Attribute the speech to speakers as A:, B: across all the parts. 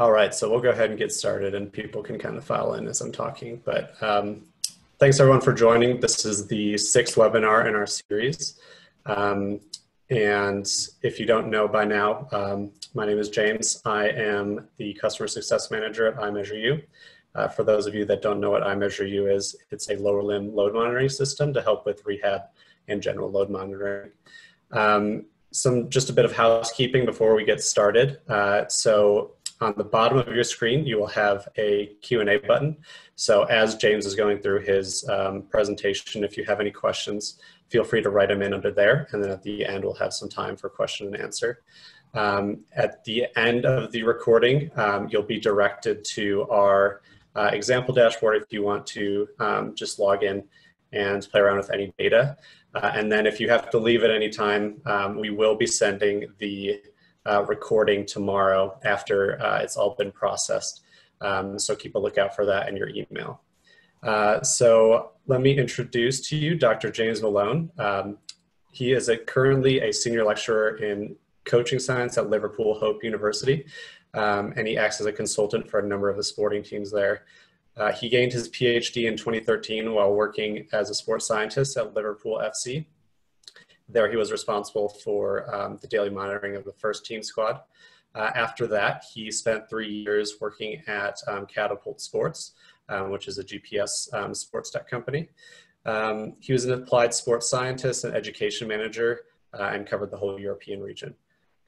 A: All right, so we'll go ahead and get started and people can kind of file in as I'm talking. But thanks everyone for joining. This is the 6th webinar in our series. And if you don't know by now, my name is James. I am the Customer Success Manager at iMeasureU. For those of you that don't know what iMeasureU is, it's a lower limb load monitoring system to help with rehab and general load monitoring. Just a bit of housekeeping before we get started. So on the bottom of your screen, you will have a Q&A button. So as James is going through his presentation, if you have any questions, feel free to write them in under there. And then at the end, we'll have some time for question and answer. At the end of the recording, you'll be directed to our example dashboard if you want to just log in and play around with any data. And then if you have to leave at any time, we will be sending the recording tomorrow after it's all been processed. So keep a lookout for that in your email. So let me introduce to you Dr. James Malone. He is currently a senior lecturer in coaching science at Liverpool Hope University, and he acts as a consultant for a number of the sporting teams there. He gained his PhD in 2013 while working as a sports scientist at Liverpool FC. There he was responsible for the daily monitoring of the first team squad. After that, he spent 3 years working at Catapult Sports, which is a GPS sports tech company. He was an applied sports scientist and education manager and covered the whole European region.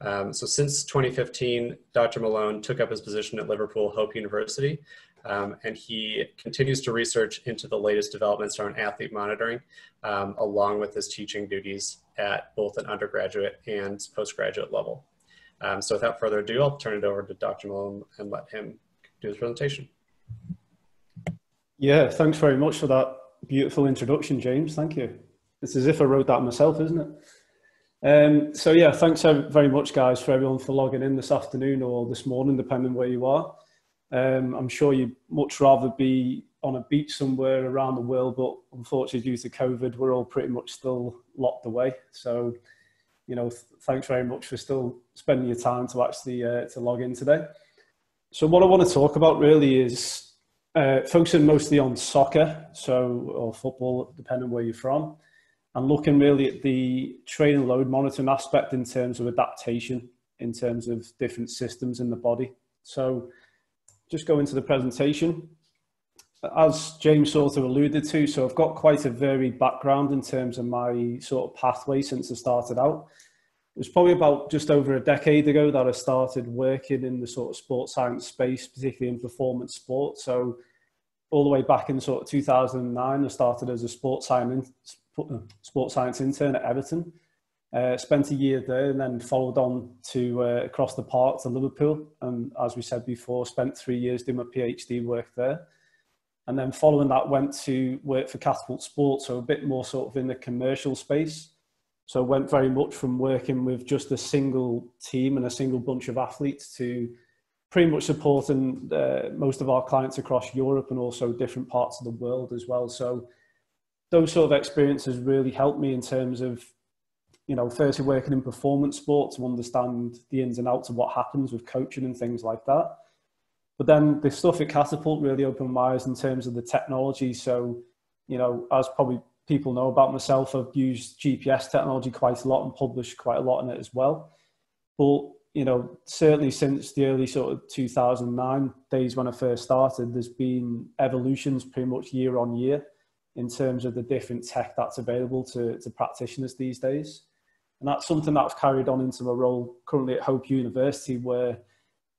A: So since 2015, Dr. Malone took up his position at Liverpool Hope University, and he continues to research into the latest developments around athlete monitoring, along with his teaching duties at both an undergraduate and postgraduate level. So without further ado, I'll turn it over to Dr. Malone and let him do his presentation.
B: Yeah, thanks very much for that beautiful introduction, James. Thank you. It's as if I wrote that myself, isn't it? So yeah, thanks very much, guys, for everyone for logging in this afternoon or this morning, depending where you are. I'm sure you'd much rather be on a beach somewhere around the world, but unfortunately due to COVID, we're all pretty much still locked away. So, you know, thanks very much for still spending your time to actually to log in today. So what I want to talk about really is focusing mostly on soccer, or football, depending where you're from, and looking really at the training load monitoring aspect in terms of adaptation, in terms of different systems in the body. So just go into the presentation. As James sort of alluded to, so I've got quite a varied background in terms of my sort of pathway since I started out. It was probably about just over a decade ago that I started working in the sort of sports science space, particularly in performance sport. So all the way back in sort of 2009, I started as a sports science intern at Everton. Spent a year there and then followed on to across the park to Liverpool. And as we said before, spent 3 years doing my PhD work there. And then following that, went to work for Catapult Sports, so a bit more sort of in the commercial space. So went very much from working with just a single team and a single bunch of athletes to pretty much supporting most of our clients across Europe and also different parts of the world as well. So those sort of experiences really helped me in terms of, you know, firstly working in performance sport to understand the ins and outs of what happens with coaching and things like that. But then the stuff at Catapult really opened my eyes in terms of the technology. So, you know, as probably people know about myself, I've used GPS technology quite a lot and published quite a lot in it as well. But, you know, certainly since the early sort of 2009 days when I first started, there's been evolutions pretty much year on year in terms of the different tech that's available to practitioners these days. And that's something that I've carried on into my role currently at Hope University, where,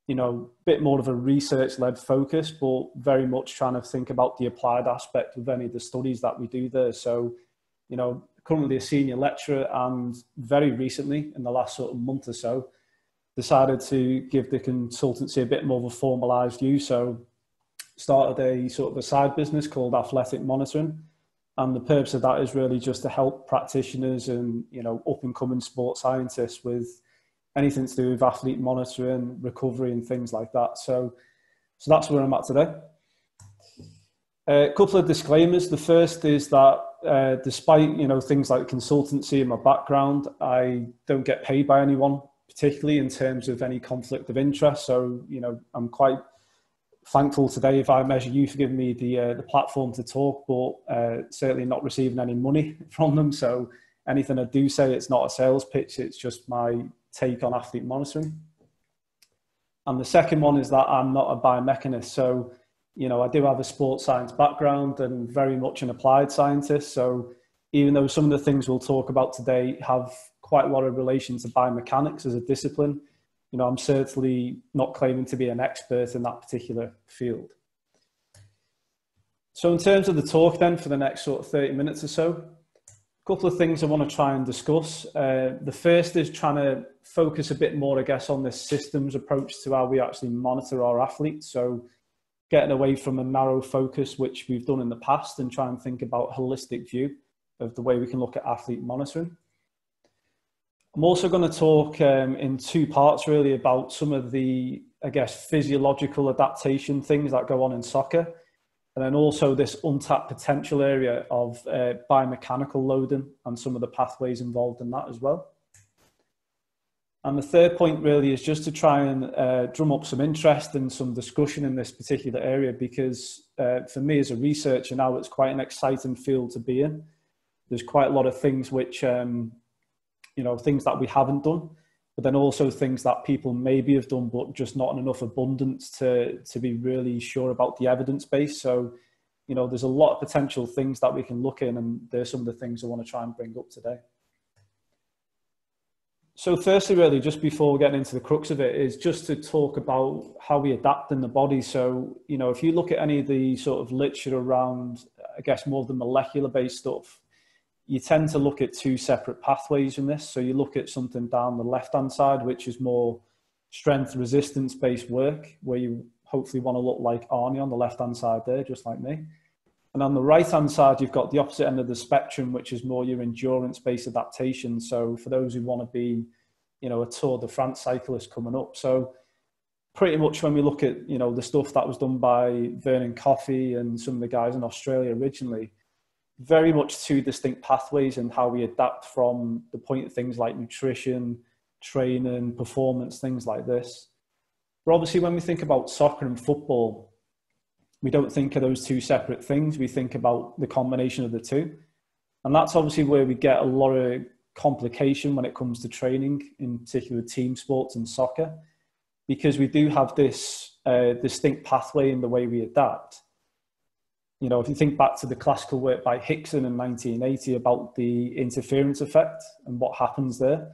B: you know, a bit more of a research-led focus, but very much trying to think about the applied aspect of any of the studies that we do there. So, you know, currently a senior lecturer, and very recently, in the last sort of month or so, decided to give the consultancy a bit more of a formalised view. So started a sort of a side business called Athletic Monitoring. And the purpose of that is really just to help practitioners and, you know, up-and-coming sports scientists with anything to do with athlete monitoring, recovery and things like that. So that's where I'm at today. A couple of disclaimers. The first is that despite, you know, things like consultancy and my background, I don't get paid by anyone particularly in terms of any conflict of interest. So, you know, I'm quite thankful today if I measure you for giving me the platform to talk, but certainly not receiving any money from them. So anything I do say, it's not a sales pitch, it's just my take on athlete monitoring. And the second one is that I'm not a biomechanist. So, you know, I do have a sports science background and very much an applied scientist. So even though some of the things we'll talk about today have quite a lot of relation to biomechanics as a discipline, you know, I'm certainly not claiming to be an expert in that particular field. So in terms of the talk then for the next sort of 30 minutes or so, a couple of things I want to try and discuss. The first is trying to focus a bit more, I guess, on this systems approach to how we actually monitor our athletes. So getting away from a narrow focus, which we've done in the past, and try and think about a holistic view of the way we can look at athlete monitoring. I'm also going to talk in two parts really about some of the, I guess, physiological adaptation things that go on in soccer. And then also this untapped potential area of biomechanical loading and some of the pathways involved in that as well. And the third point really is just to try and drum up some interest and some discussion in this particular area, because for me as a researcher now, it's quite an exciting field to be in. There's quite a lot of things which, you know, things that we haven't done, but then also things that people maybe have done, but just not in enough abundance to be really sure about the evidence base. So, you know, there's a lot of potential things that we can look in, and there's some of the things I want to try and bring up today. So firstly, really, just before getting into the crux of it, is just to talk about how we adapt in the body. So, you know, if you look at any of the sort of literature around, I guess, more of the molecular-based stuff, you tend to look at two separate pathways in this. So you look at something down the left-hand side, which is more strength resistance-based work, where you hopefully want to look like Arnie on the left-hand side there, just like me. And on the right-hand side, you've got the opposite end of the spectrum, which is more your endurance-based adaptation. So for those who want to be, you know, a Tour de France cyclist coming up. So pretty much when we look at, you know, the stuff that was done by Vernon Coffey and some of the guys in Australia originally, very much two distinct pathways in how we adapt from the point of things like nutrition, training, performance, things like this. But obviously when we think about soccer and football, we don't think of those two separate things. We think about the combination of the two. And that's obviously where we get a lot of complication when it comes to training, in particular team sports and soccer, because we do have this distinct pathway in the way we adapt. You know, if you think back to the classical work by Hickson in 1980 about the interference effect and what happens there.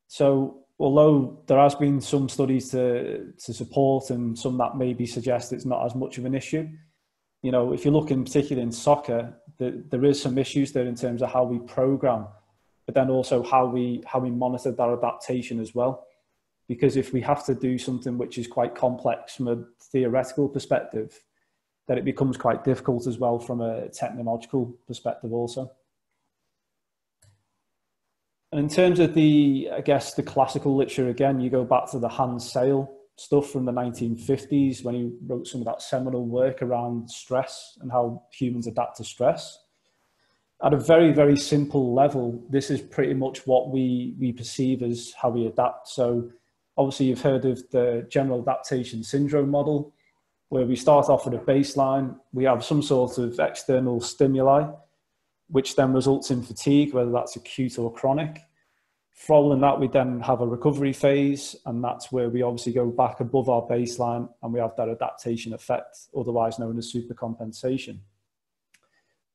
B: So although there has been some studies to support and some that maybe suggest it's not as much of an issue, you know, if you look in particular in soccer, there is some issues there in terms of how we program, but then also how we monitor that adaptation as well. Because if we have to do something which is quite complex from a theoretical perspective, that it becomes quite difficult as well from a technological perspective also. And in terms of the, I guess, the classical literature, again, you go back to the Hans Sale stuff from the 1950s when he wrote some of that seminal work around stress and how humans adapt to stress. At a very, very simple level, this is pretty much what we perceive as how we adapt. So obviously you've heard of the general adaptation syndrome model, where we start off at a baseline, we have some sort of external stimuli, which then results in fatigue, whether that's acute or chronic. Following that, we then have a recovery phase, and that's where we obviously go back above our baseline and we have that adaptation effect, otherwise known as supercompensation.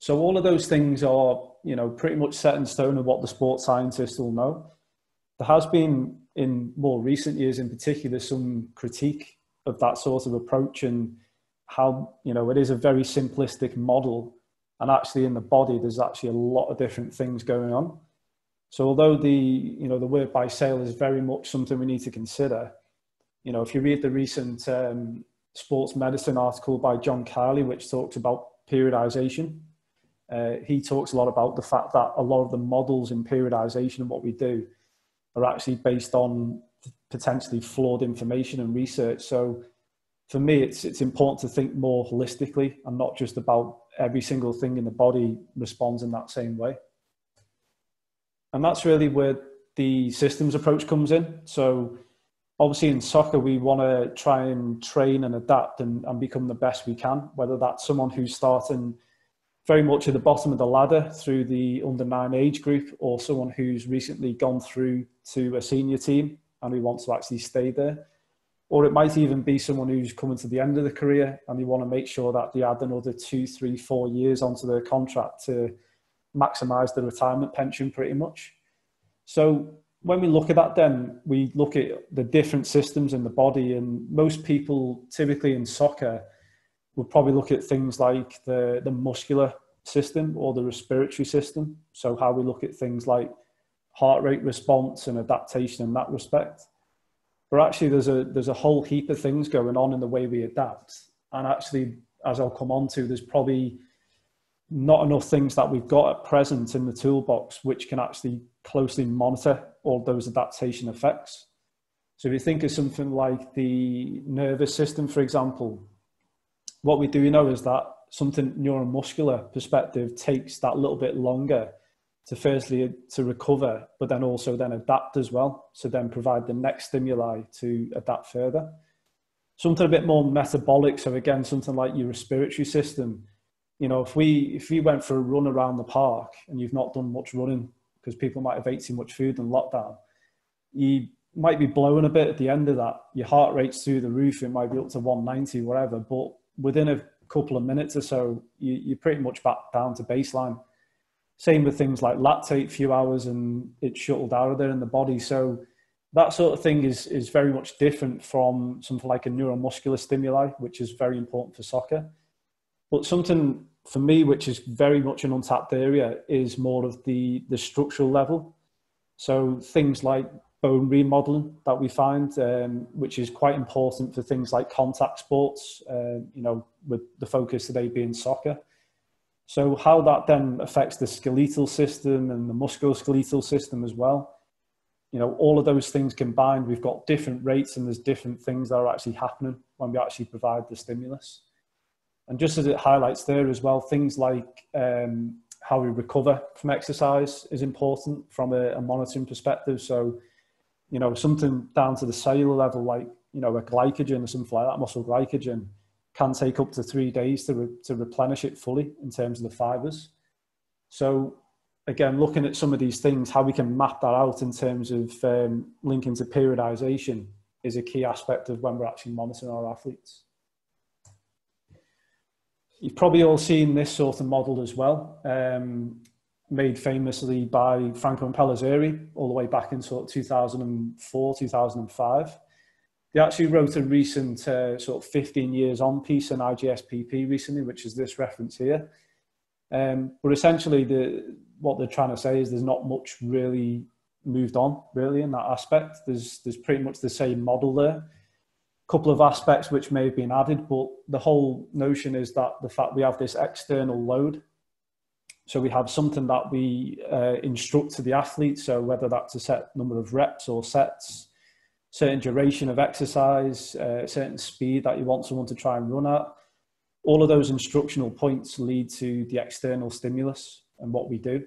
B: So all of those things are, you know, pretty much set in stone of what the sports scientists will know. There has been, in more recent years in particular, some critique of that sort of approach and how, you know, it is a very simplistic model, and actually in the body there's actually a lot of different things going on. So although the, you know, the work by Sale is very much something we need to consider, you know, if you read the recent sports medicine article by John Kiley, which talks about periodization, he talks a lot about the fact that a lot of the models in periodization and what we do are actually based on potentially flawed information and research. So for me, it's important to think more holistically and not just about every single thing in the body responds in that same way. And that's really where the systems approach comes in. So obviously in soccer, we want to try and train and adapt and become the best we can, whether that's someone who's starting very much at the bottom of the ladder through the under-9 age group, or someone who's recently gone through to a senior team and who wants to actually stay there. Or it might even be someone who's coming to the end of the career and they want to make sure that they add another 2, 3, 4 years onto their contract to maximise the retirement pension pretty much. So when we look at that, then we look at the different systems in the body, and most people typically in soccer will probably look at things like the muscular system or the respiratory system. So how we look at things like heart rate response and adaptation in that respect. But actually there's a whole heap of things going on in the way we adapt. And actually, as I'll come on to, there's probably not enough things that we've got at present in the toolbox which can actually closely monitor all those adaptation effects. So if you think of something like the nervous system, for example, what we do know is that something neuromuscular perspective takes that little bit longer to firstly to recover, but then also then adapt as well. So then provide the next stimuli to adapt further. Something a bit more metabolic. So again, something like your respiratory system. You know, if we went for a run around the park and you've not done much running because people might have ate too much food in lockdown, you might be blowing a bit at the end of that. Your heart rate's through the roof. It might be up to 190, whatever. But within a couple of minutes or so, you're pretty much back down to baseline. Same with things like lactate, few hours and it's shuttled out of there in the body. So that sort of thing is very much different from something like a neuromuscular stimuli, which is very important for soccer. But something for me, which is very much an untapped area, is more of the structural level. So things like bone remodeling that we find, which is quite important for things like contact sports, you know, with the focus today being soccer. So how that then affects the skeletal system and the musculoskeletal system as well. You know, all of those things combined, we've got different rates and there's different things that are actually happening when we actually provide the stimulus. And just as it highlights there as well, things like how we recover from exercise is important from a monitoring perspective. So, you know, something down to the cellular level, like, you know, a glycogen or something like that, muscle glycogen, can take up to 3 days to replenish it fully in terms of the fibers. So again, looking at some of these things, how we can map that out in terms of linking to periodization is a key aspect of when we're actually monitoring our athletes. You've probably all seen this sort of model as well, made famously by Franco and Pellizzeri all the way back in sort of 2004, 2005. They actually wrote a recent sort of 15 years on piece in IGSPP recently, which is this reference here. But essentially what they're trying to say is there's not much really moved on really in that aspect. There's pretty much the same model there. A couple of aspects which may have been added, but the whole notion is that the fact we have this external load. So we have something that we instruct to the athlete. So whether that's a set number of reps or sets, certain duration of exercise, certain speed that you want someone to try and run at. All of those instructional points lead to the external stimulus and what we do.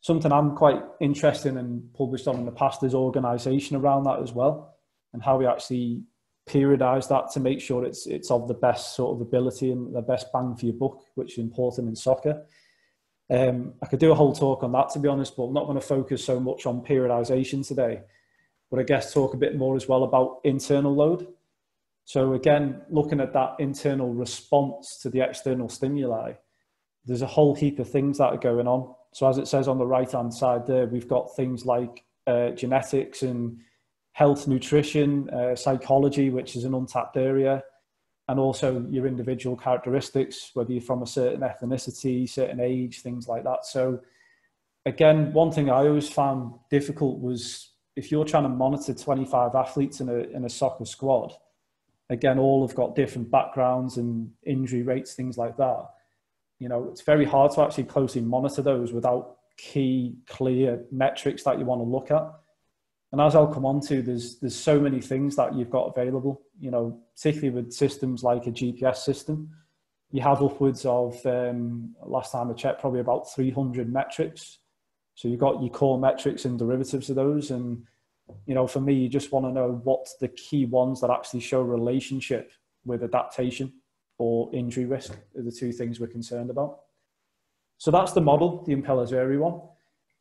B: Something I'm quite interested in and published on in the past is organisation around that as well, and how we actually periodise that to make sure it's of the best sort of ability and the best bang for your buck, which is important in soccer. I could do a whole talk on that, to be honest, but I'm not going to focus so much on periodisation today. But I guess talk a bit more as well about internal load. So again, looking at that internal response to the external stimuli, there's a whole heap of things that are going on. So as it says on the right-hand side there, we've got things like genetics and health, nutrition, psychology, which is an untapped area, and also your individual characteristics, whether you're from a certain ethnicity, certain age, things like that. So again, one thing I always found difficult was if you're trying to monitor 25 athletes in a soccer squad, again, all have got different backgrounds and injury rates, things like that. You know, it's very hard to actually closely monitor those without key, clear metrics that you want to look at. And as I'll come on to, there's so many things that you've got available, you know, particularly with systems like a GPS system. You have upwards of, last time I checked, probably about 300 metrics So you've got your core metrics and derivatives of those. And, you know, for me, you just want to know what's the key ones that actually show relationship with adaptation or injury risk are the two things we're concerned about. So that's the model, the Impellizzeri one.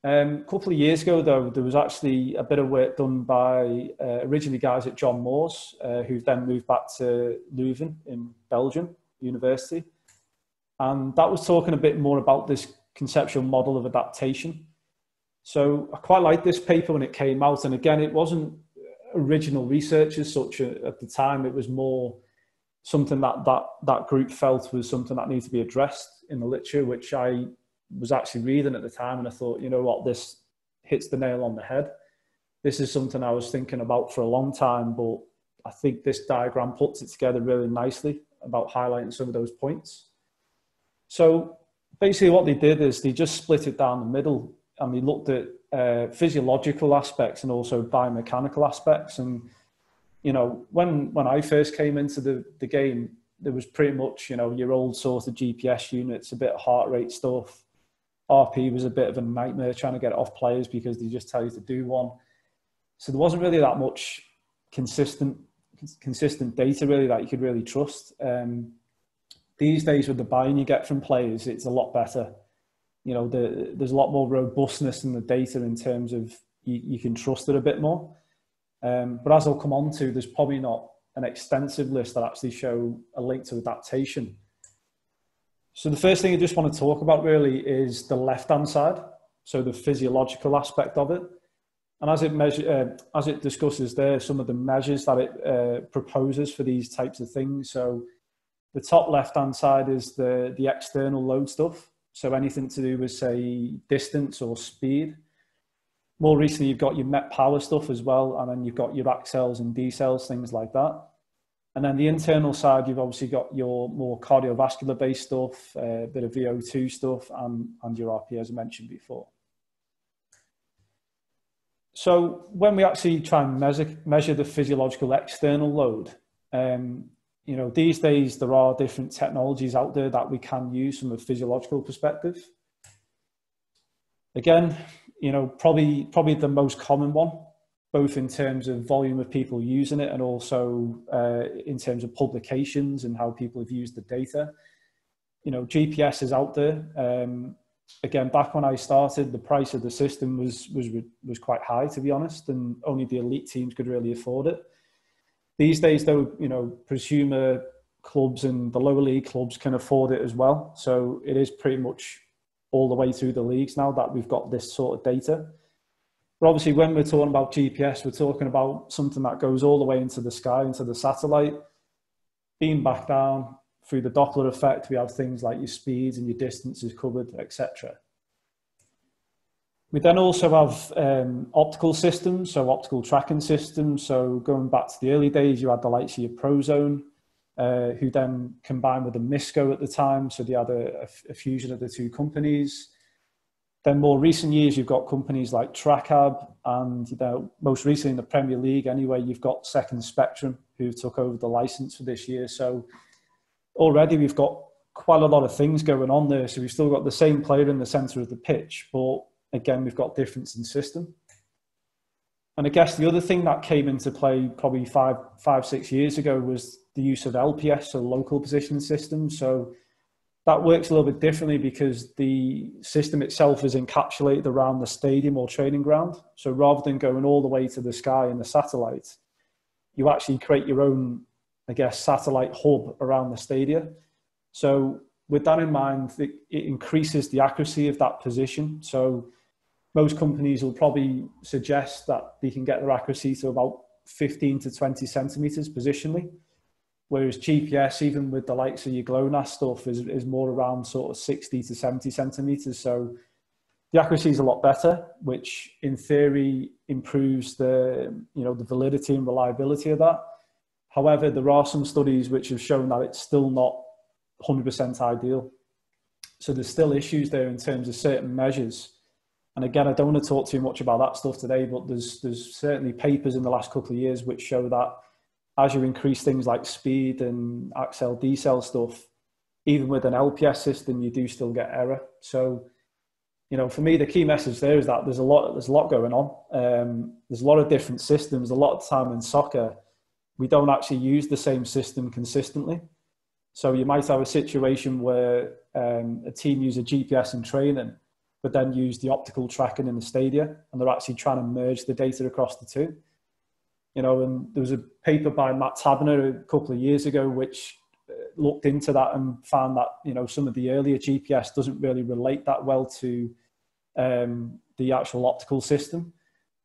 B: A couple of years ago, though, there was actually a bit of work done by originally guys at John Moores, who've then moved back to Leuven in Belgium University. And that was talking a bit more about this conceptual model of adaptation. So I quite liked this paper when it came out. And again, it wasn't original research as such at the time. It was more something that group felt was something that needed to be addressed in the literature, which I was actually reading at the time. And I thought, you know what, this hits the nail on the head. This is something I was thinking about for a long time, but I think this diagram puts it together really nicely about highlighting some of those points. So basically what they did is they just split it down the middle, and they looked at physiological aspects and also biomechanical aspects. And, you know, when I first came into the game, there was pretty much, you know, your old sort of GPS units, a bit of heart rate stuff. RP was a bit of a nightmare trying to get it off players because they just tell you to do one. So there wasn't really that much consistent data really that you could really trust. These days with the buy-in you get from players, it's a lot better. You know, there's a lot more robustness in the data in terms of you can trust it a bit more. But as I'll come on to, there's probably not an extensive list that actually show a link to adaptation. So the first thing I just want to talk about really is the left-hand side, so the physiological aspect of it. And as it discusses there, some of the measures that it proposes for these types of things. So the top left-hand side is the external load stuff. So anything to do with, say, distance or speed. More recently, you've got your met power stuff as well, and then you've got your accels and decels, things like that. And then the internal side, you've obviously got your more cardiovascular-based stuff, a bit of VO2 stuff, and your RP, as I mentioned before. So when we actually try and measure the physiological external load, you know, these days there are different technologies out there that we can use from a physiological perspective. Again, you know, probably the most common one, both in terms of volume of people using it and also in terms of publications and how people have used the data. You know, GPS is out there. Again, back when I started, the price of the system was quite high, to be honest, and only the elite teams could really afford it. These days, though, you know, prosumer clubs and the lower league clubs can afford it as well. So it is pretty much all the way through the leagues now that we've got this sort of data. But obviously, when we're talking about GPS, we're talking about something that goes all the way into the sky, into the satellite, beam back down. Through the Doppler effect, we have things like your speeds and your distances covered, etc. We then also have optical systems, so optical tracking systems. So going back to the early days, you had the likes of your Prozone, who then combined with the Misco at the time. So they had a fusion of the two companies. Then more recent years, you've got companies like TrackAb, and you know, most recently in the Premier League anyway, you've got Second Spectrum, who took over the license for this year. So already we've got quite a lot of things going on there. So we've still got the same player in the centre of the pitch, but again, we've got difference in system. And I guess the other thing that came into play probably 6 years ago was the use of LPS, so local positioning systems. So that works a little bit differently because the system itself is encapsulated around the stadium or training ground. So rather than going all the way to the sky in the satellite, you actually create your own, I guess, satellite hub around the stadium. So with that in mind, it increases the accuracy of that position. So most companies will probably suggest that they can get their accuracy to about 15 to 20 centimeters positionally. Whereas GPS, even with the likes of your GLONASS stuff, is more around sort of 60 to 70 centimeters. So the accuracy is a lot better, which in theory improves the validity and reliability of that. However, there are some studies which have shown that it's still not 100% ideal. So there's still issues there in terms of certain measures. And again, I don't want to talk too much about that stuff today, but there's certainly papers in the last couple of years which show that as you increase things like speed and accel, decel stuff, even with an LPS system, you do still get error. So you know, for me, the key message there is that there's a lot going on. There's a lot of different systems. A lot of time in soccer, we don't actually use the same system consistently. So you might have a situation where a team use a GPS in training, but then use the optical tracking in the stadia, and they're actually trying to merge the data across the two. You know, and there was a paper by Matt Tabner a couple of years ago which looked into that and found that, you know, some of the earlier GPS doesn't really relate that well to the actual optical system.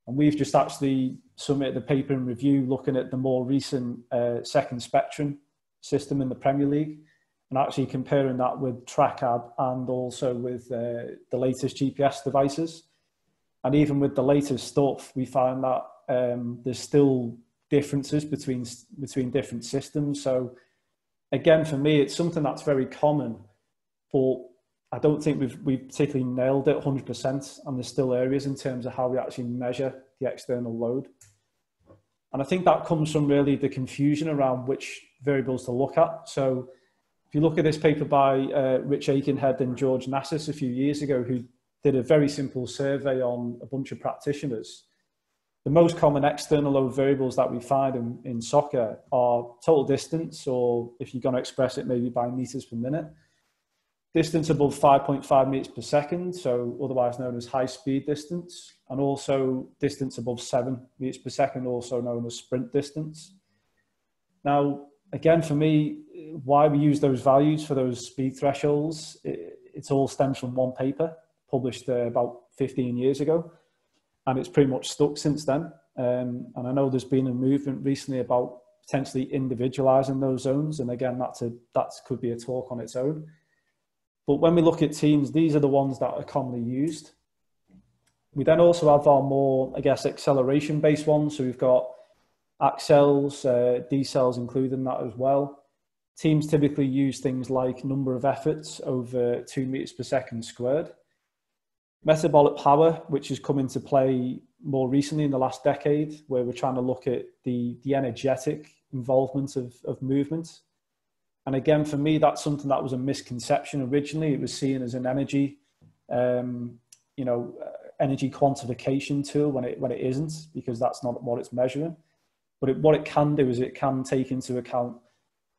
B: And we've just actually submitted a paper in review looking at the more recent second spectrum system in the Premier League, and actually comparing that with TrackAB and also with the latest GPS devices. And even with the latest stuff, we find that there's still differences between different systems. So again, for me, it's something that's very common, but I don't think we've particularly nailed it 100%, and there's still areas in terms of how we actually measure the external load. And I think that comes from really the confusion around which variables to look at. So if you look at this paper by Rich Aikenhead and George Nassis a few years ago, who did a very simple survey on a bunch of practitioners, the most common external load variables that we find in soccer are total distance, or if you're going to express it maybe by meters per minute, distance above 5.5 meters per second, so otherwise known as high speed distance, and also distance above 7 meters per second, also known as sprint distance. Now, again, for me, why we use those values for those speed thresholds, it's all stems from one paper published about 15 years ago, and it's pretty much stuck since then. And I know there's been a movement recently about potentially individualizing those zones, and again, that could be a talk on its own. But when we look at teams, these are the ones that are commonly used. We then also have our more, I guess, acceleration-based ones. So we've got accels, decels included in that as well. Teams typically use things like number of efforts over 2 meters per second squared. Metabolic power, which has come into play more recently in the last decade, where we're trying to look at the energetic involvement of movement. And again, for me, that's something that was a misconception originally. It was seen as an energy, energy quantification tool when it isn't, because that's not what it's measuring. But what it can do is it can take into account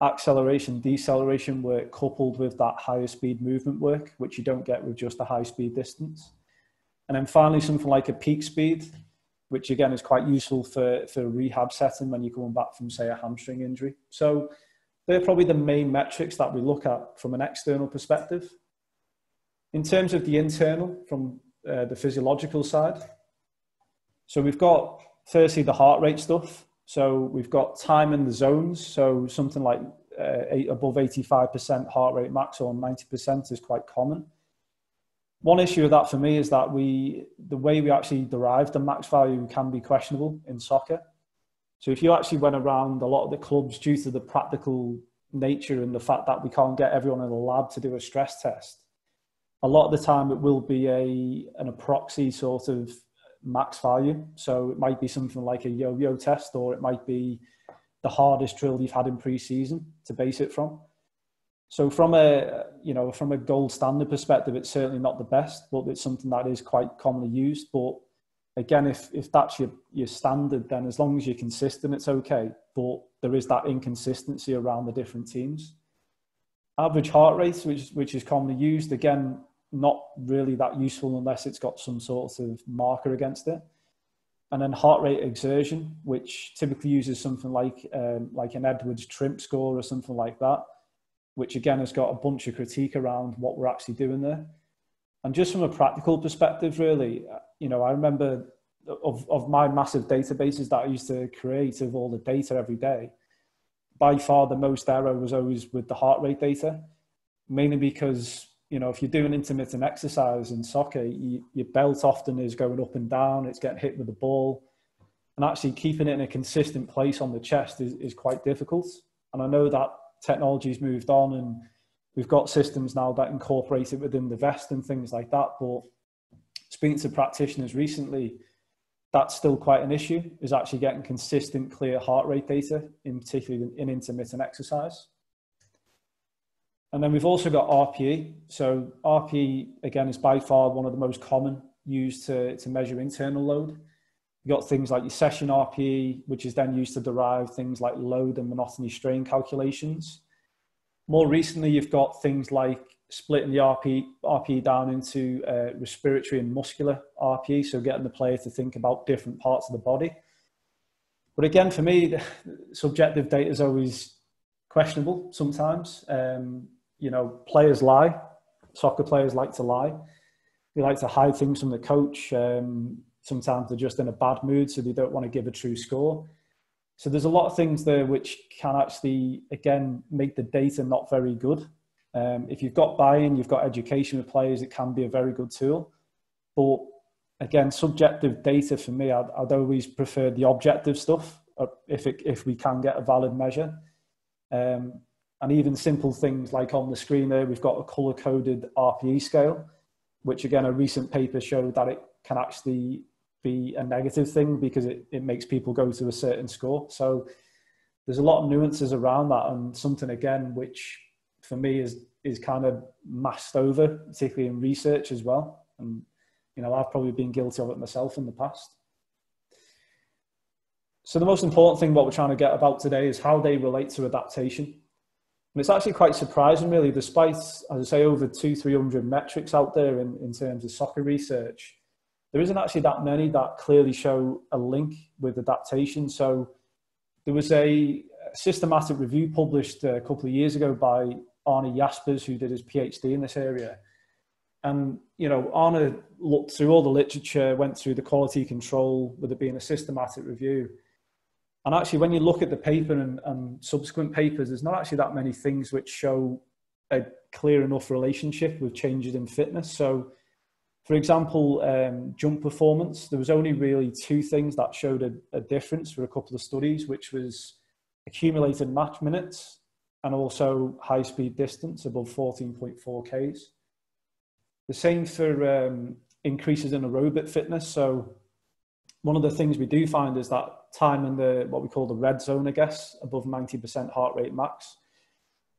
B: acceleration, deceleration work coupled with that higher speed movement work, which you don't get with just a high speed distance. And then finally, something like a peak speed, which again is quite useful for a rehab setting when you're coming back from, say, a hamstring injury. So they're probably the main metrics that we look at from an external perspective. In terms of the internal, from the physiological side, so we've got firstly the heart rate stuff. So we've got time in the zones. So something like above 85% heart rate max or 90% is quite common. One issue with that for me is that the way we actually derive the max value can be questionable in soccer. So if you actually went around a lot of the clubs, due to the practical nature and the fact that we can't get everyone in the lab to do a stress test, a lot of the time it will be an proxy sort of max value. So it might be something like a yo-yo test, or it might be the hardest drill you've had in pre-season to base it from. So from a gold standard perspective, it's certainly not the best, but it's something that is quite commonly used. But again, if that's your standard, then as long as you're consistent, it's okay. But there is that inconsistency around the different teams. Average heart rate, which is commonly used, again, not really that useful unless it's got some sort of marker against it. And then heart rate exertion, which typically uses something like an Edwards Trimp score or something like that, which again has got a bunch of critique around what we're actually doing there. And just from a practical perspective, really, I remember of my massive databases that I used to create of all the data every day, by far the most error was always with the heart rate data, mainly because, if you're doing intermittent exercise in soccer, your belt often is going up and down, it's getting hit with the ball, and actually keeping it in a consistent place on the chest is quite difficult. And I know that technology's moved on and we've got systems now that incorporate it within the vest and things like that. But speaking to practitioners recently, that's still quite an issue, is actually getting consistent, clear heart rate data, in particularly in intermittent exercise. And then we've also got RPE. So RPE, again, is by far one of the most common used to measure internal load. You've got things like your session RPE, which is then used to derive things like load and monotony strain calculations. More recently, you've got things like splitting the RPE down into respiratory and muscular RPE, so getting the player to think about different parts of the body. But again, for me, the subjective data is always questionable sometimes. You know, players lie. Soccer players like to lie. They like to hide things from the coach. Sometimes they're just in a bad mood, so they don't want to give a true score. So there's a lot of things there which can actually, again, make the data not very good. If you've got buy-in, you've got education with players, it can be a very good tool. But again, subjective data for me, I'd always prefer the objective stuff if we can get a valid measure. And even simple things like on the screen there, we've got a color-coded RPE scale, which again, a recent paper showed that it can actually be a negative thing because it makes people go to a certain score. So there's a lot of nuances around that, and something again, which for me is kind of masked over, particularly in research as well. And, you know, I've probably been guilty of it myself in the past. So the most important thing what we're trying to get about today is how they relate to adaptation. And it's actually quite surprising, really, despite, as I say, over 200-300 metrics out there in terms of soccer research, there isn't actually that many that clearly show a link with adaptation. So there was a systematic review published a couple of years ago by Arne Jaspers, who did his PhD in this area. And, you know, Arne looked through all the literature, went through the quality control with it being a systematic review. And actually, when you look at the paper and subsequent papers, there's not actually that many things which show a clear enough relationship with changes in fitness. So, for example, jump performance, there was only really two things that showed a difference for a couple of studies, which was accumulated match minutes and also high-speed distance above 14.4 Ks. The same for increases in aerobic fitness. So one of the things we do find is that time in what we call the red zone, I guess, above 90% heart rate max,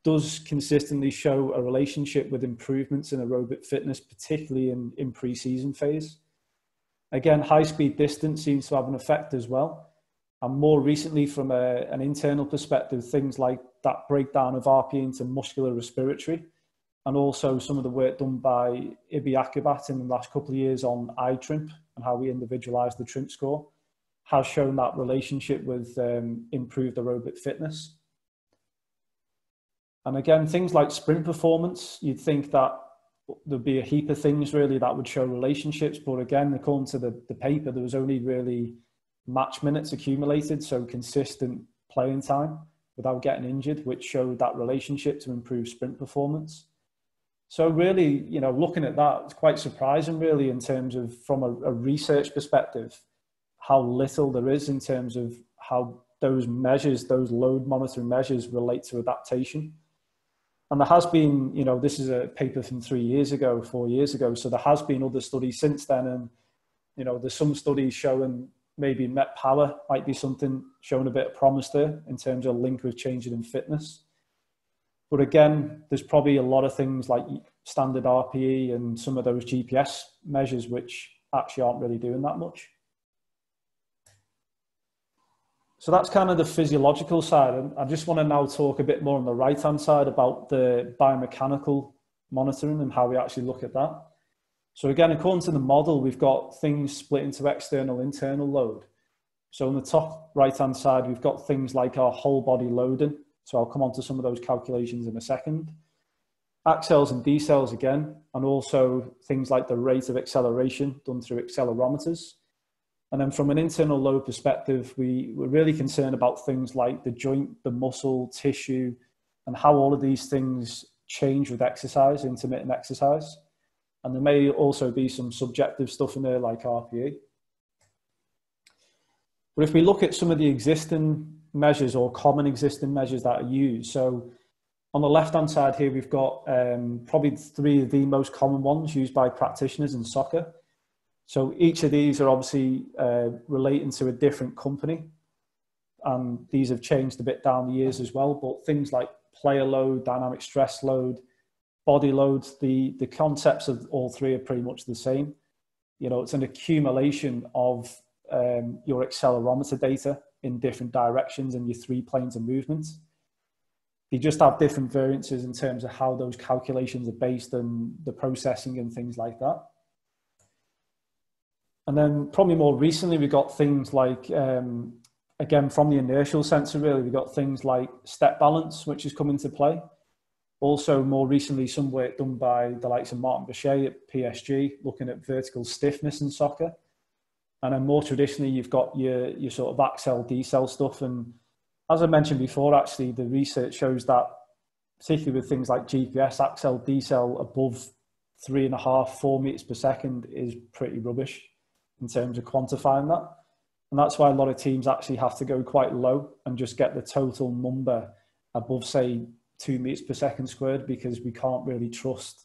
B: does consistently show a relationship with improvements in aerobic fitness, particularly in pre-season phase. Again, high-speed distance seems to have an effect as well. And more recently, from an internal perspective, things like that breakdown of RPE into muscular respiratory, and also some of the work done by Ibi Akabat in the last couple of years on iTrimp and how we individualize the TRIMP score, has shown that relationship with improved aerobic fitness. And again, things like sprint performance, you'd think that there'd be a heap of things really that would show relationships. But again, according to the paper, there was only really match minutes accumulated, so consistent playing time without getting injured, which showed that relationship to improve sprint performance. So really, you know, looking at that, it's quite surprising really in terms of, from a research perspective, how little there is in terms of how those measures, those load monitoring measures relate to adaptation. And there has been, you know, this is a paper from 4 years ago, so there has been other studies since then. And, you know, there's some studies showing maybe Met Power might be something showing a bit of promise there in terms of link with changing in fitness. But again, there's probably a lot of things like standard RPE and some of those GPS measures which actually aren't really doing that much. So that's kind of the physiological side. And I just want to now talk a bit more on the right-hand side about the biomechanical monitoring and how we actually look at that. So again, according to the model, we've got things split into external, internal load. So on the top right-hand side, we've got things like our whole body loading. So I'll come on to some of those calculations in a second. Accels and decels again, and also things like the rate of acceleration done through accelerometers. And then from an internal load perspective, we're really concerned about things like the joint, the muscle, tissue, and how all of these things change with exercise, intermittent exercise. And there may also be some subjective stuff in there like RPE. But if we look at some of the existing measures or common existing measures that are used, so on the left-hand side here, we've got probably three of the most common ones used by practitioners in soccer. So each of these are obviously relating to a different company. And these have changed a bit down the years as well, but things like player load, dynamic stress load, body loads. The concepts of all three are pretty much the same. You know, it's an accumulation of your accelerometer data in different directions and your 3 planes of movement. You just have different variances in terms of how those calculations are based and the processing and things like that. And then probably more recently, we got things like, again, from the inertial sensor, really, we got things like step balance, which has come into play. Also, more recently, some work done by the likes of Martin Boucher at PSG, looking at vertical stiffness in soccer. And then more traditionally, you've got your sort of accel, decel stuff. And as I mentioned before, actually, the research shows that, particularly with things like GPS, accel, decel above 3.5, 4 meters per second is pretty rubbish in terms of quantifying that. And that's why a lot of teams actually have to go quite low and just get the total number above, say, 2 meters per second squared, because we can't really trust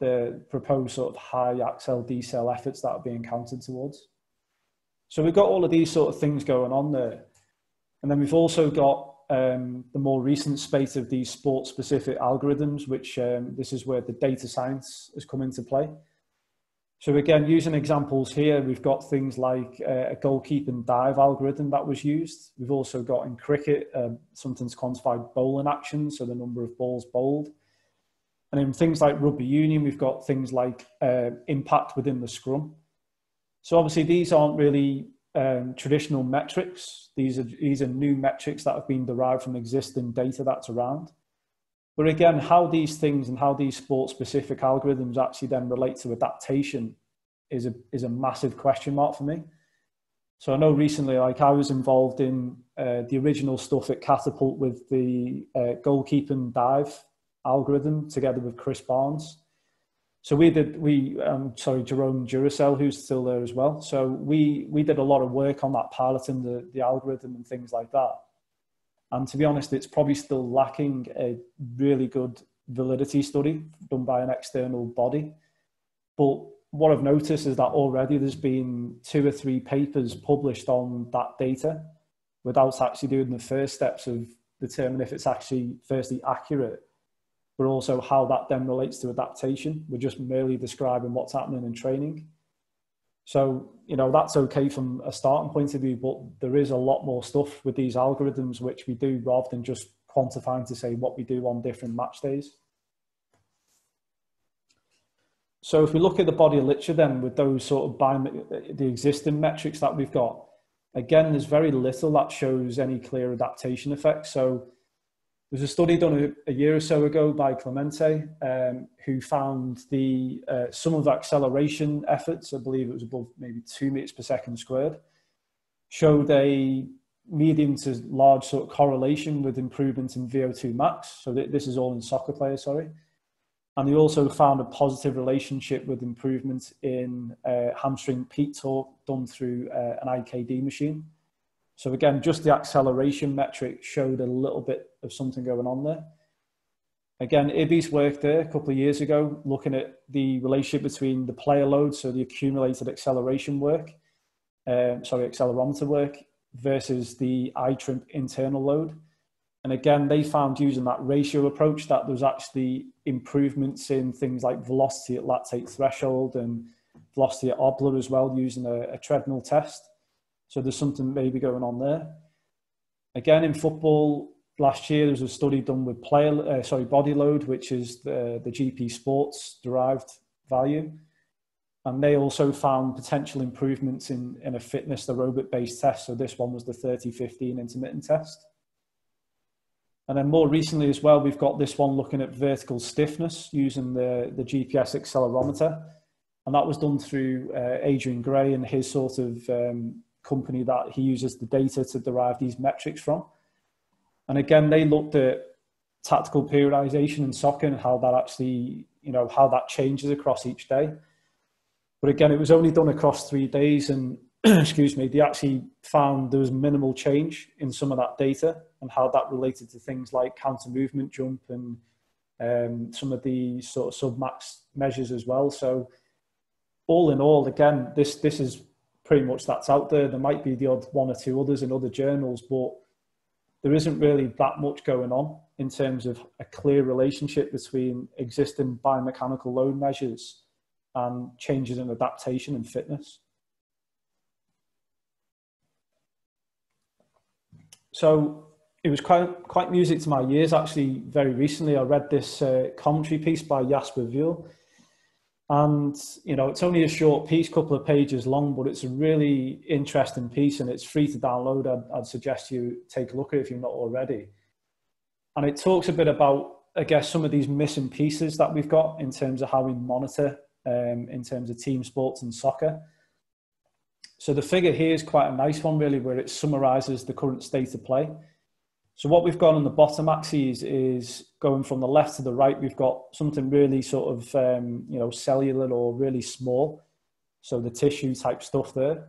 B: the proposed sort of high accel decel efforts that are being counted towards. So we've got all of these sort of things going on there. And then we've also got the more recent spate of these sport-specific algorithms, which this is where the data science has come into play. So again, using examples here, we've got things like a goalkeeping dive algorithm that was used. We've also got in cricket, something's quantified bowling action, so the number of balls bowled. And in things like rugby union, we've got things like impact within the scrum. So obviously these aren't really traditional metrics. These are new metrics that have been derived from existing data that's around. But again, how these things and how these sport-specific algorithms actually then relate to adaptation is a massive question mark for me. So I know recently, like I was involved in the original stuff at Catapult with the goalkeeping dive algorithm together with Chris Barnes. So Jerome Duracell, who's still there as well. So we did a lot of work on that, piloting the algorithm and things like that. And to be honest, it's probably still lacking a really good validity study done by an external body. But what I've noticed is that already there's been 2 or 3 papers published on that data without actually doing the first steps of determining if it's actually firstly accurate, but also how that then relates to adaptation. We're just merely describing what's happening in training. So, you know, that's okay from a starting point of view, but there is a lot more stuff with these algorithms which we do rather than just quantifying to say what we do on different match days. So if we look at the body of literature then with those sort of the existing metrics that we've got, again, there's very little that shows any clear adaptation effects. So there's a study done a year or so ago by Clemente, who found the sum of acceleration efforts, I believe it was above maybe 2 meters per second squared, showed a medium to large sort of correlation with improvements in VO2 max. So this is all in soccer players, sorry. And they also found a positive relationship with improvements in hamstring peak torque done through an IKD machine. So again, just the acceleration metric showed a little bit of something going on there. Again, Ibby's work there a couple of years ago, looking at the relationship between the player load, so the accumulated acceleration work, accelerometer work, versus the iTrimp internal load. And again, they found using that ratio approach that there was actually improvements in things like velocity at lactate threshold and velocity at obler as well, using a treadmill test. So there's something maybe going on there. Again, in football, last year there was a study done with body load, which is the GP Sports derived value. And they also found potential improvements in a fitness aerobic-based test. So this one was the 30-15 intermittent test. And then more recently as well, we've got this one looking at vertical stiffness using the GPS accelerometer. And that was done through Adrian Gray and his sort of company that he uses the data to derive these metrics from. And again, they looked at tactical periodization in soccer and how that actually, you know, how that changes across each day. But again, it was only done across 3 days and, excuse me, they actually found there was minimal change in some of that data and how that related to things like counter movement jump and some of the sort of sub-max measures as well. So all in all, again, this is pretty much that's out there. There might be the odd 1 or 2 others in other journals, but there isn't really that much going on in terms of a clear relationship between existing biomechanical load measures and changes in adaptation and fitness. So it was quite music to my ears, actually. Very recently, I read this commentary piece by Jasper Viel. And, you know, it's only a short piece, couple of pages long, but it's a really interesting piece and it's free to download. I'd suggest you take a look at it if you're not already. And it talks a bit about, I guess, some of these missing pieces that we've got in terms of how we monitor in terms of team sports and soccer. So the figure here is quite a nice one, really, where it summarizes the current state of play. So what we've got on the bottom axis is going from the left to the right. We've got something really sort of, you know, cellular or really small. So the tissue type stuff there,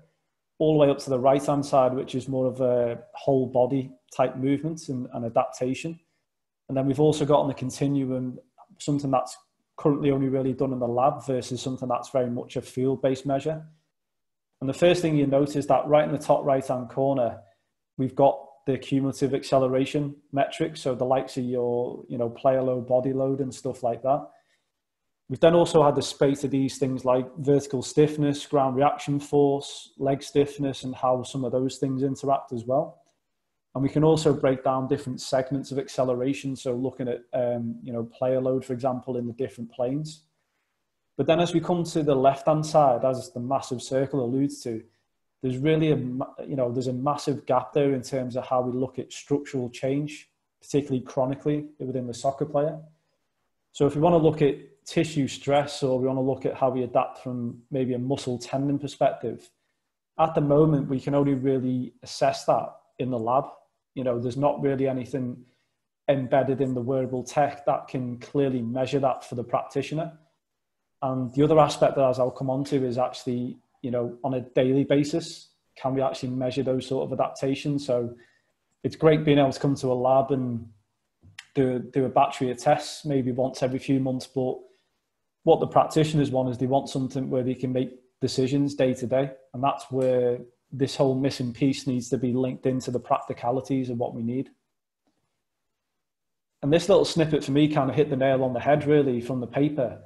B: all the way up to the right-hand side, which is more of a whole body type movement and adaptation. And then we've also got on the continuum something that's currently only really done in the lab versus something that's very much a field-based measure. And the first thing you notice is that right in the top right-hand corner, we've got the cumulative acceleration metric. So the likes of your, you know, player load, body load and stuff like that. We've then also had the spate of these things like vertical stiffness, ground reaction force, leg stiffness, and how some of those things interact as well. And we can also break down different segments of acceleration. So looking at, you know, player load, for example, in the different planes. But then as we come to the left-hand side, as the massive circle alludes to, there's really there's a massive gap there in terms of how we look at structural change, particularly chronically within the soccer player. So if we want to look at tissue stress, or we want to look at how we adapt from maybe a muscle tendon perspective, at the moment, we can only really assess that in the lab. You know, there's not really anything embedded in the wearable tech that can clearly measure that for the practitioner. And the other aspect that, as I'll come on to, is actually, you know, on a daily basis, can we actually measure those sort of adaptations? So it's great being able to come to a lab and do a battery of tests, maybe once every few months. But what the practitioners want is they want something where they can make decisions day to day. And that's where this whole missing piece needs to be linked into the practicalities of what we need. And this little snippet for me kind of hit the nail on the head, really, from the paper.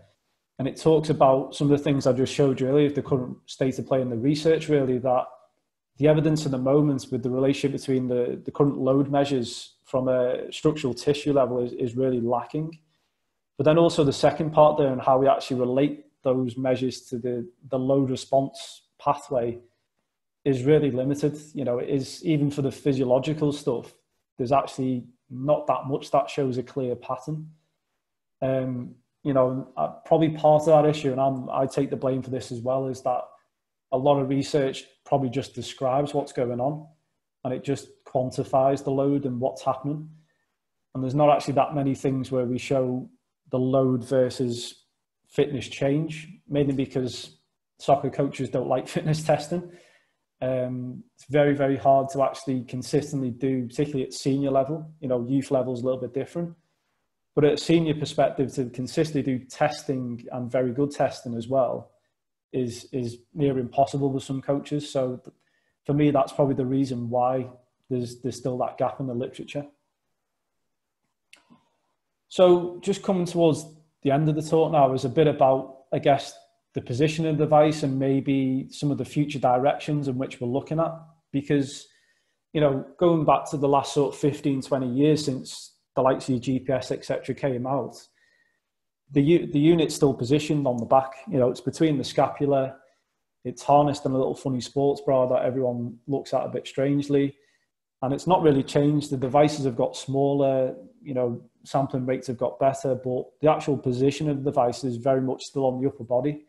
B: And it talks about some of the things I just showed you earlier, the current state of play in the research, really, that the evidence at the moment with the relationship between the current load measures from a structural tissue level is really lacking. But then also the second part there, and how we actually relate those measures to the load response pathway, is really limited. You know, it is, even for the physiological stuff, there's actually not that much that shows a clear pattern. You know, probably part of that issue, and I take the blame for this as well, is that a lot of research probably just describes what's going on and it just quantifies the load and what's happening. And there's not actually that many things where we show the load versus fitness change, mainly because soccer coaches don't like fitness testing. It's very, very hard to actually consistently do, particularly at senior level. You know, youth level is a little bit different. But at a senior perspective, to consistently do testing, and very good testing as well, is near impossible with some coaches. So for me, that's probably the reason why there's still that gap in the literature. So just coming towards the end of the talk now is a bit about, I guess, the position of the device and maybe some of the future directions in which we're looking at. Because, you know, going back to the last sort of 15, 20 years since the likes of your GPS, etc., came out, the unit's still positioned on the back. You know, it's between the scapula, it's harnessed in a little funny sports bra that everyone looks at a bit strangely, and it's not really changed. The devices have got smaller, you know, sampling rates have got better, but the actual position of the device is very much still on the upper body,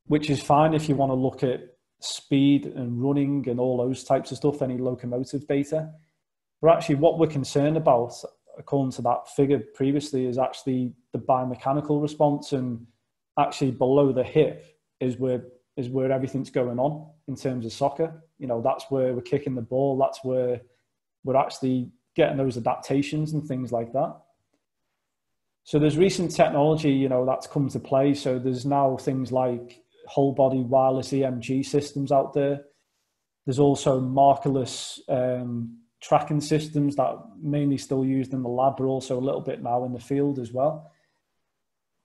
B: which is fine if you want to look at speed and running and all those types of stuff, any locomotive data. But actually what we're concerned about, according to that figure previously, is actually the biomechanical response, and actually below the hip is where everything's going on in terms of soccer. You know, that's where we're kicking the ball, that's where we're actually getting those adaptations and things like that. So there's recent technology, you know, that's come to play. So there's now things like whole body wireless EMG systems out there. There's also markerless tracking systems that are mainly still used in the lab, but also a little bit now in the field as well.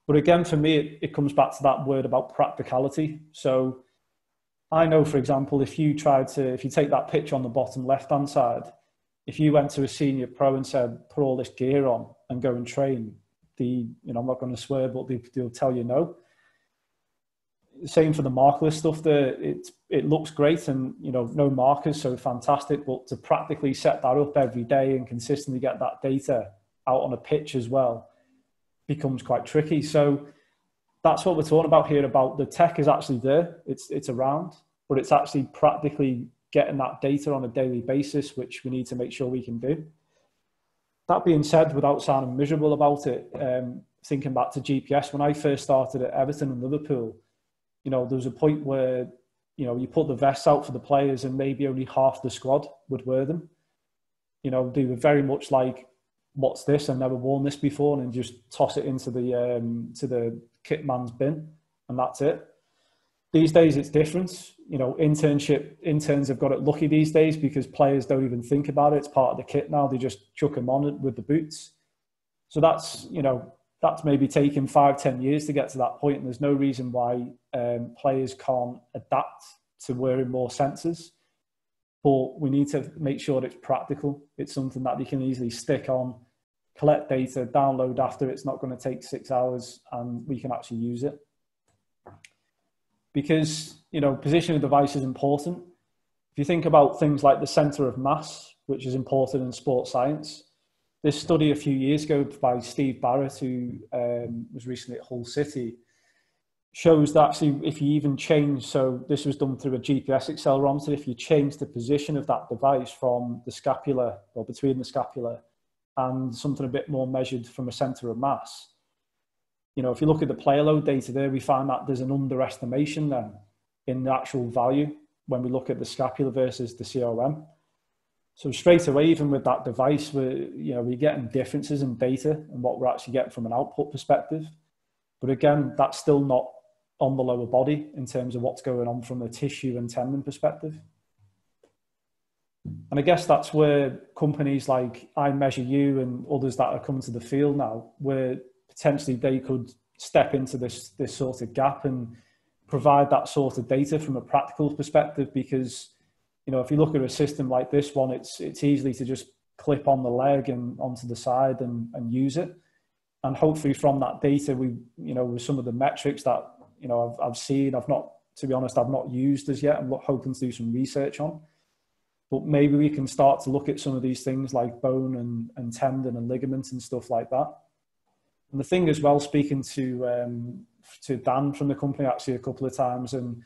B: But again, for me, it comes back to that word about practicality. So I know, for example, if you take that picture on the bottom left-hand side, if you went to a senior pro and said, put all this gear on and go and train, I'm not going to swear, but they'll tell you no. Same for the markerless stuff. It looks great and, no markers, so fantastic. But to practically set that up every day and consistently get that data out on a pitch as well becomes quite tricky. So that's what we're talking about here, about the tech is actually there. It's around, but it's actually practically getting that data on a daily basis, which we need to make sure we can do. That being said, without sounding miserable about it, thinking back to GPS, when I first started at Everton and Liverpool, there was a point where, you put the vests out for the players and maybe only half the squad would wear them. They were very much like, what's this? I've never worn this before, and then just toss it into the kit man's bin, and that's it. These days it's different. Interns have got it lucky these days because players don't even think about it. It's part of the kit now. They just chuck them on it with the boots. So that's maybe taken 5-10 years to get to that point, and there's no reason why players can't adapt to wearing more sensors. But we need to make sure that it's practical. It's something that they can easily stick on, collect data, download after. It's not going to take 6 hours, and we can actually use it. Because, position of device is important. If you think about things like the center of mass, which is important in sports science, this study a few years ago by Steve Barrett, who was recently at Hull City, shows that actually if you even change, so this was done through a GPS accelerometer, if you change the position of that device from the scapula, or between the scapula, and something a bit more measured from a center of mass, if you look at the player load data there, we find that there's an underestimation then in the actual value when we look at the scapula versus the COM. So straight away, even with that device, we're getting differences in data and what we're actually getting from an output perspective. But again, that's still not on the lower body in terms of what's going on from a tissue and tendon perspective. And I guess that's where companies like iMeasureU and others that are coming to the field now, where potentially they could step into this sort of gap and provide that sort of data from a practical perspective. Because, if you look at a system like this one, it's easily to just clip on the leg and onto the side and use it. And hopefully from that data, with some of the metrics that, I've seen, to be honest, I've not used as yet. I'm hoping to do some research on. But maybe we can start to look at some of these things like bone and tendon and ligaments and stuff like that. And the thing as well, speaking to Dan from the company actually a couple of times, and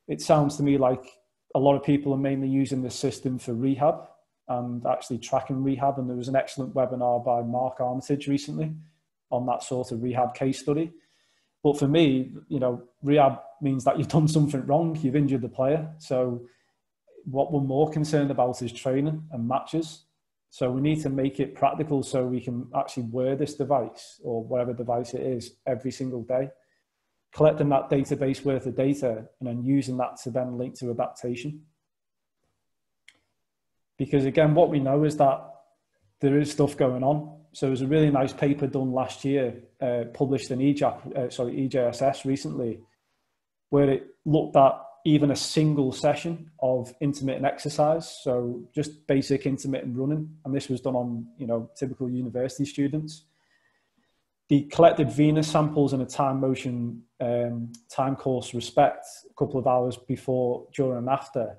B: it sounds to me like a lot of people are mainly using this system for rehab and actually tracking rehab. And there was an excellent webinar by Mark Armitage recently on that sort of rehab case study. But for me, rehab means that you've done something wrong, you've injured the player. So what we're more concerned about is training and matches. So we need to make it practical so we can actually wear this device or whatever device it is every single day, collecting that database worth of data and then using that to then link to adaptation. Because again, what we know is that there is stuff going on. So there's a really nice paper done last year, published in EJSS recently, where it looked at even a single session of intermittent exercise. So just basic intermittent running. And this was done on, typical university students. The collected venous samples in a time motion time course respect a couple of hours before, during and after.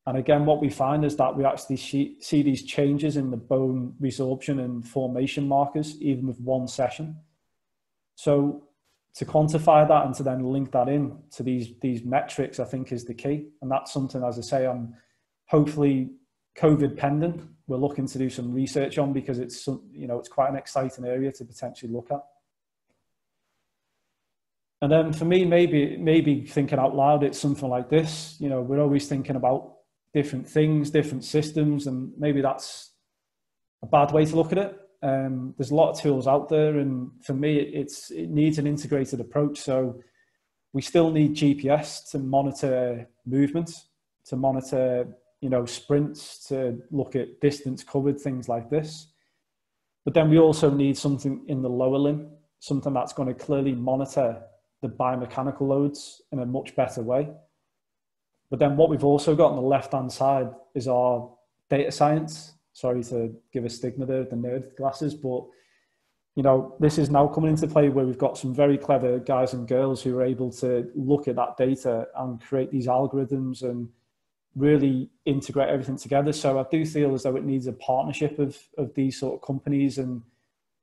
B: And again, what we find is that we actually see these changes in the bone resorption and formation markers, even with one session. So to quantify that and to then link that in to these metrics, I think is the key. And that's something, as I say, I'm hopefully COVID pending, we're looking to do some research on, because it's quite an exciting area to potentially look at. And then for me, maybe thinking out loud, it's something like this. We're always thinking about different things, different systems, and maybe that's a bad way to look at it. There's a lot of tools out there, and for me, it needs an integrated approach. So we still need GPS to monitor movement, to monitor sprints, to look at distance covered, things like this. But then we also need something in the lower limb, something that's going to clearly monitor the biomechanical loads in a much better way. But then what we've also got on the left-hand side is our data science. Sorry to give a stigma there, the nerd glasses, but this is now coming into play where we've got some very clever guys and girls who are able to look at that data and create these algorithms and really integrate everything together. So I do feel as though it needs a partnership of these sort of companies and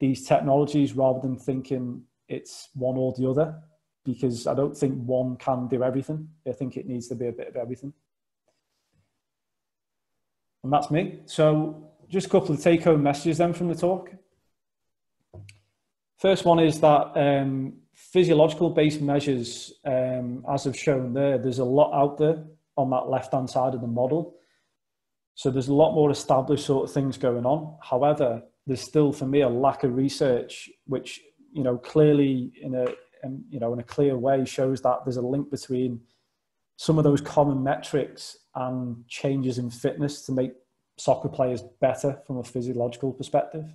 B: these technologies, rather than thinking it's one or the other, because I don't think one can do everything. I think it needs to be a bit of everything. And that's me. So just a couple of take-home messages then from the talk. First one is that physiological based measures, as I've shown there's a lot out there on that left-hand side of the model. So there's a lot more established sort of things going on. However, there's still, for me, a lack of research, which, clearly in a clear way shows that there's a link between some of those common metrics and changes in fitness to make soccer players better from a physiological perspective.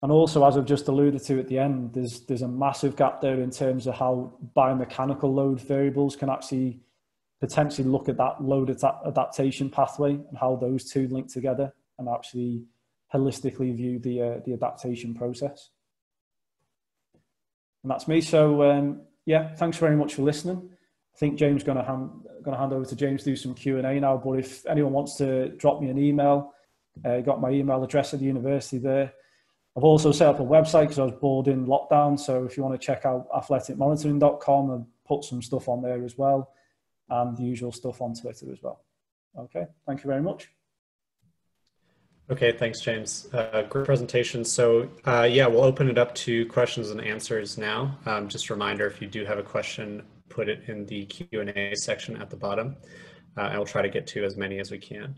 B: And also, as I've just alluded to at the end, there's a massive gap there in terms of how biomechanical load variables can actually potentially look at that load adaptation pathway and how those two link together and actually holistically view the adaptation process. And that's me. So yeah, thanks very much for listening. I think James is going to hand over to James to do some Q&A now. But if anyone wants to drop me an email, got my email address at the university there. I've also set up a website because I was bored in lockdown. So if you want to check out athleticmonitoring.com, and put some stuff on there as well, and the usual stuff on Twitter as well. Okay, thank you very much.
A: Okay, thanks, James. Great presentation. So yeah, we'll open it up to questions and answers now. Just a reminder, if you do have a question, put it in the Q&A section at the bottom, and we'll try to get to as many as we can.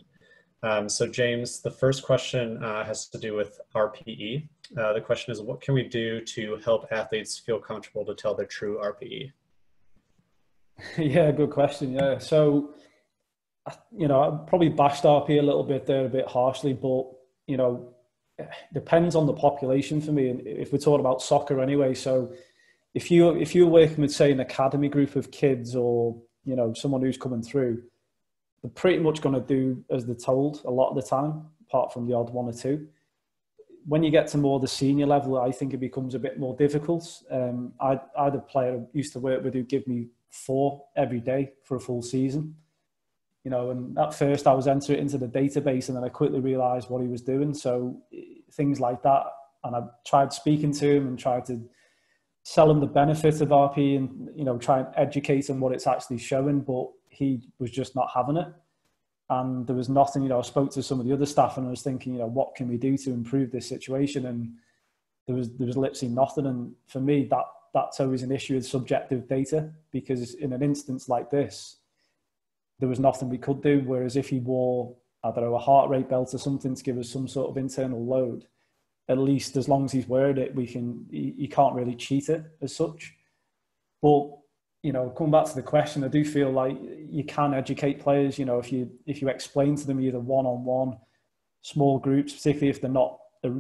A: So James, the first question has to do with RPE. The question is, what can we do to help athletes feel comfortable to tell their true RPE?
B: Yeah, good question. Yeah. So, I probably bashed RPE a little bit there, a bit harshly, but, depends on the population for me. And if we're talking about soccer anyway, so if you're working with, say, an academy group of kids or, someone who's coming through, they're pretty much going to do as they're told a lot of the time, apart from the odd one or two. When you get to more the senior level, I think it becomes a bit more difficult. I had a player I used to work with who gave me 4 every day for a full season. And at first I was entering it into the database, and then I quickly realized what he was doing. So things like that. And I tried speaking to him and tried to sell him the benefit of RP and, try and educate him what it's actually showing, but he was just not having it. And there was nothing, I spoke to some of the other staff and I was thinking, what can we do to improve this situation? And there was literally nothing. And for me, that's always an issue with subjective data, because in an instance like this, there was nothing we could do. Whereas if he wore, I don't know, a heart rate belt or something to give us some sort of internal load, at least as long as he's wearing it, you can't really cheat it as such. But, coming back to the question, I do feel like you can educate players, if you explain to them either one-on-one, small groups, particularly if they're not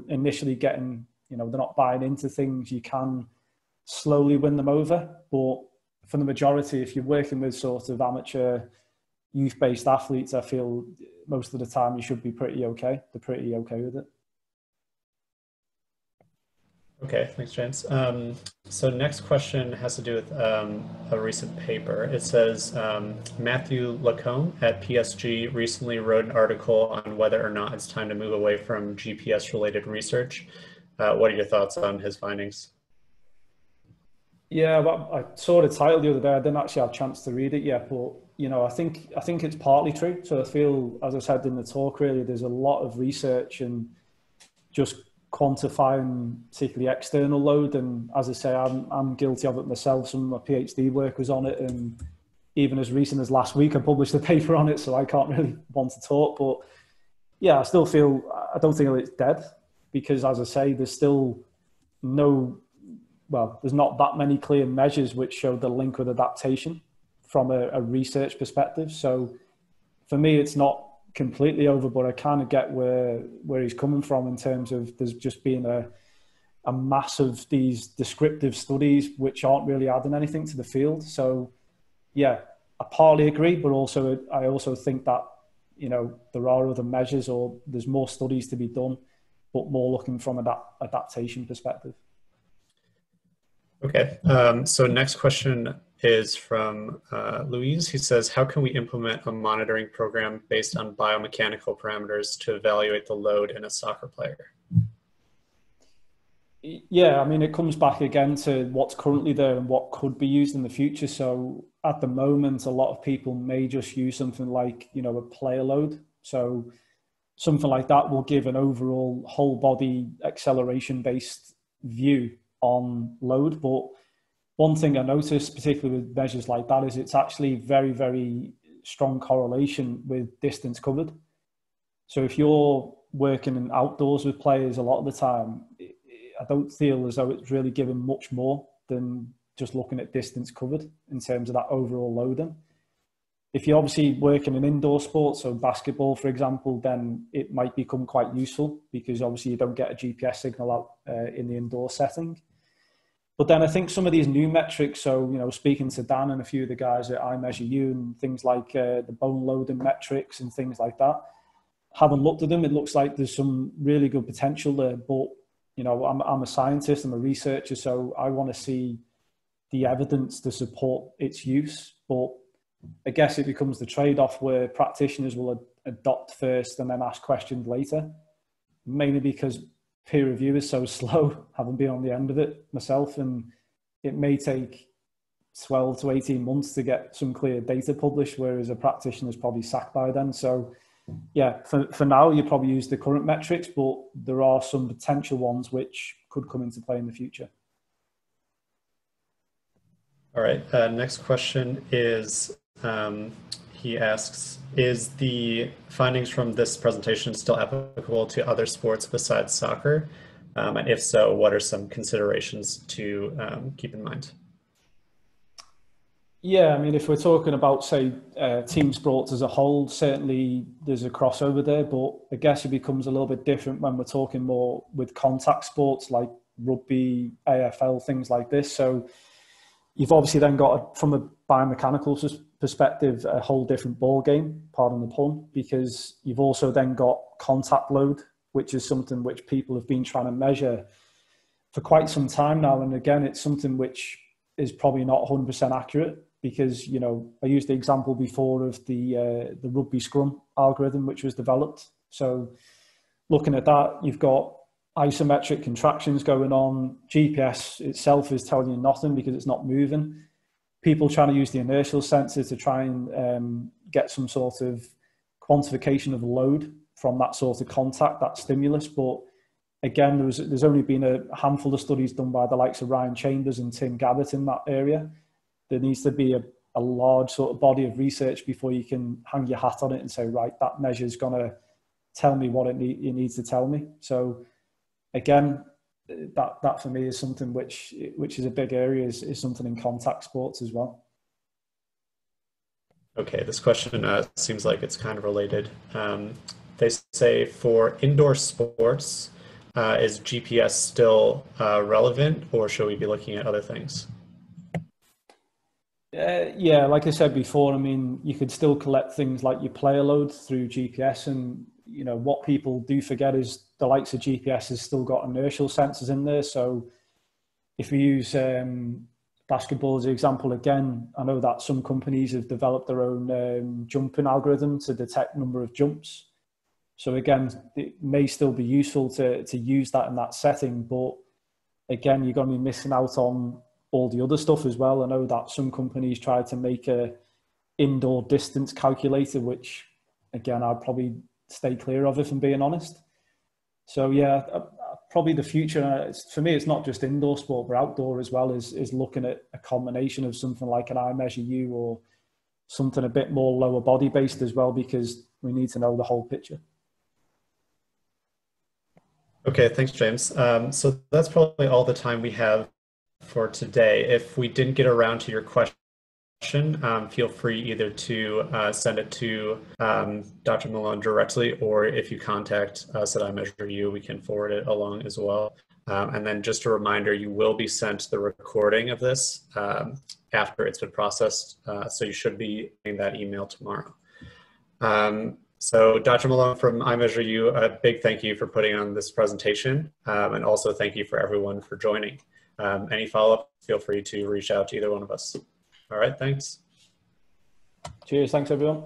B: initially getting, they're not buying into things, you can slowly win them over. But for the majority, if you're working with sort of amateur youth-based athletes, I feel most of the time you should be pretty okay. They're pretty okay with it.
A: Okay, thanks, James. So next question has to do with a recent paper. It says, Matthew Lacombe at PSG recently wrote an article on whether or not it's time to move away from GPS-related research. What are your thoughts on his findings?
B: Yeah, well, I saw the title the other day. I didn't actually have a chance to read it yet, but I think it's partly true. So I feel, as I said in the talk, really, there's a lot of research and just quantifying particularly external load. And as I say, I'm guilty of it myself. Some of my PhD work was on it, and even as recent as last week, I published a paper on it. So I can't really want to talk, but yeah, I don't think it's dead, because as I say, there's still there's not that many clear measures which show the link with adaptation from a research perspective. So for me, it's not completely over, but I kind of get where he's coming from in terms of there's just been a mass of these descriptive studies which aren't really adding anything to the field. So yeah, I partly agree, but also I also think that, you know, there are other measures or there's more studies to be done, but more looking from an adaptation perspective.
A: Okay, so next question is from Louise. He says, how can we implement a monitoring program based on biomechanical parameters to evaluate the load in a soccer player?
B: Yeah, I mean, it comes back again to what's currently there and what could be used in the future. So at the moment, a lot of people may just use something like, you know, a player load. So something like that will give an overall whole body acceleration based view on load. But one thing I noticed, particularly with measures like that, is it's actually very, very strong correlation with distance covered. So if you're working in outdoors with players a lot of the time, I don't feel as though it's really given much more than just looking at distance covered in terms of that overall loading. If you're obviously working in indoor sports, so basketball, for example, then it might become quite useful because obviously you don't get a GPS signal out in the indoor setting. But then I think some of these new metrics, so, you know, speaking to Dan and a few of the guys at iMeasureU and things like the bone loading metrics and things like that, having looked at them, it looks like there's some really good potential there. But, you know, I'm a scientist, I'm a researcher, so I want to see the evidence to support its use. But I guess it becomes the trade-off where practitioners will adopt first and then ask questions later, mainly because peer review is so slow, having been on the end of it myself, and it may take 12 to 18 months to get some clear data published, whereas a practitioner is probably sacked by then. So yeah, for now, you probably use the current metrics, but there are some potential ones which could come into play in the future.
A: All right, next question is, he asks, is the findings from this presentation still applicable to other sports besides soccer? And if so, what are some considerations to keep in mind?
B: Yeah, I mean, if we're talking about, say, team sports as a whole, certainly there's a crossover there, but I guess it becomes a little bit different when we're talking more with contact sports like rugby, AFL, things like this. So you've obviously then got, from a biomechanical perspective, a whole different ball game, pardon the pun, because you've also then got contact load, which is something which people have been trying to measure for quite some time now. And again, it's something which is probably not 100% accurate because, you know, I used the example before of the rugby scrum algorithm, which was developed. So looking at that, you've got isometric contractions going on. GPS itself is telling you nothing because it's not moving. People trying to use the inertial sensor to try and get some sort of quantification of the load from that sort of contact, that stimulus. But again, there's only been a handful of studies done by the likes of Ryan Chambers and Tim Gabbett in that area. There needs to be a large sort of body of research before you can hang your hat on it and say, right, that measure is going to tell me what it needs to tell me. So again, that for me is something which is a big area, is something in contact sports as well.
A: Okay, this question seems like it's kind of related. They say for indoor sports, is GPS still relevant, or should we be looking at other things?
B: Yeah, like I said before, I mean, you could still collect things like your player load through GPS, and you know what people do forget is the likes of GPS has still got inertial sensors in there. So if we use basketball as an example again, I know that some companies have developed their own jumping algorithm to detect number of jumps. So again, it may still be useful to use that in that setting, but again, you're going to be missing out on all the other stuff as well. I know that some companies try to make a indoor distance calculator, which again, I'd probably stay clear of if I'm being honest. So yeah, probably the future, for me, it's not just indoor sport, but outdoor as well, is looking at a combination of something like an iMeasureU or something a bit more lower body based as well, because we need to know the whole picture.
A: Okay, thanks, James. So that's probably all the time we have for today. If we didn't get around to your question question, feel free either to send it to Dr. Malone directly, or if you contact us at iMeasureU, we can forward it along as well. And then just a reminder, you will be sent the recording of this after it's been processed, so you should be getting that email tomorrow. So Dr. Malone from iMeasureU, a big thank you for putting on this presentation, and also thank you for everyone for joining. Any follow-up, feel free to reach out to either one of us. All right, thanks.
B: Cheers, thanks everyone.